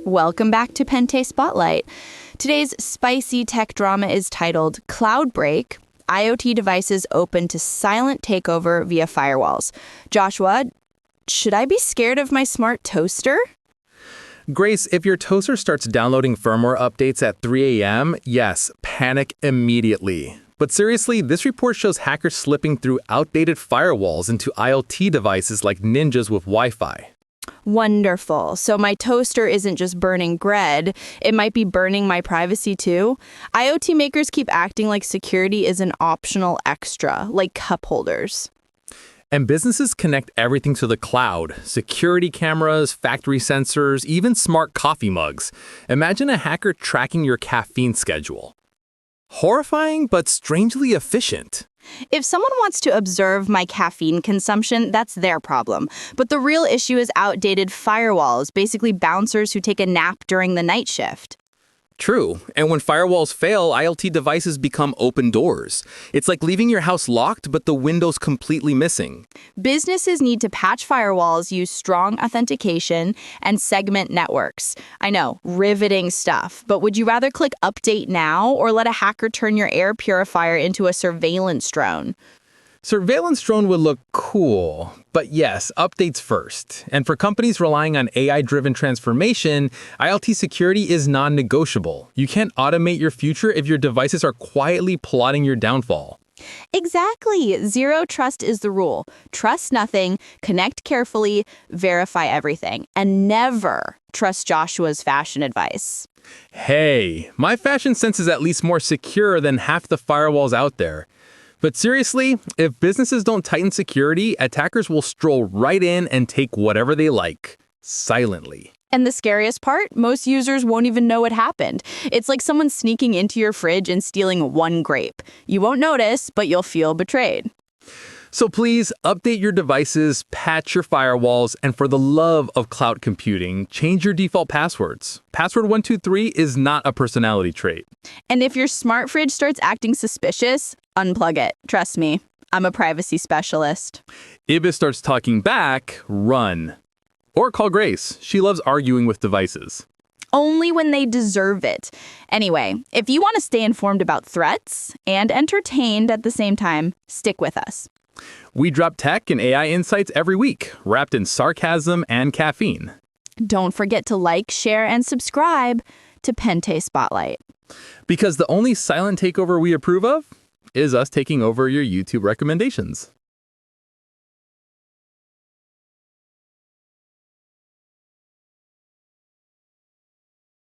Welcome back to Pente Spotlight. Today's spicy tech drama is titled Cloud Break, IoT devices open to silent takeover via firewalls. Joshua, should I be scared of my smart toaster? Grace, if your toaster starts downloading firmware updates at 3 a.m., yes, panic immediately. But seriously, this report shows hackers slipping through outdated firewalls into IoT devices like ninjas with Wi-Fi. Wonderful. So my toaster isn't just burning bread, it might be burning my privacy too. IoT makers keep acting like security is an optional extra, like cup holders. And businesses connect everything to the cloud: security cameras, factory sensors, even smart coffee mugs. Imagine a hacker tracking your caffeine schedule. Horrifying, but strangely efficient. If someone wants to observe my caffeine consumption, that's their problem. But the real issue is outdated firewalls, basically bouncers who take a nap during the night shift. True. And when firewalls fail, IoT devices become open doors. It's like leaving your house locked, but the window's completely missing. Businesses need to patch firewalls, use strong authentication, and segment networks. I know, riveting stuff. But would you rather click update now or let a hacker turn your air purifier into a surveillance drone? Surveillance drone would look cool, but yes, updates first. And for companies relying on AI-driven transformation, IoT security is non-negotiable. You can't automate your future if your devices are quietly plotting your downfall. Exactly. Zero trust is the rule. Trust nothing, connect carefully, verify everything, and never trust Joshua's fashion advice. Hey, my fashion sense is at least more secure than half the firewalls out there. But seriously, if businesses don't tighten security, attackers will stroll right in and take whatever they like, silently. And the scariest part, most users won't even know what happened. It's like someone sneaking into your fridge and stealing one grape. You won't notice, but you'll feel betrayed. So please update your devices, patch your firewalls, and for the love of cloud computing, change your default passwords. Password 123 is not a personality trait. And if your smart fridge starts acting suspicious, unplug it. Trust me, I'm a privacy specialist. If it starts talking back, run. Or call Grace. She loves arguing with devices. Only when they deserve it. Anyway, if you want to stay informed about threats and entertained at the same time, stick with us. We drop tech and AI insights every week, wrapped in sarcasm and caffeine. Don't forget to like, share, and subscribe to Pente Spotlight. Because the only silent takeover we approve of is us taking over your YouTube recommendations.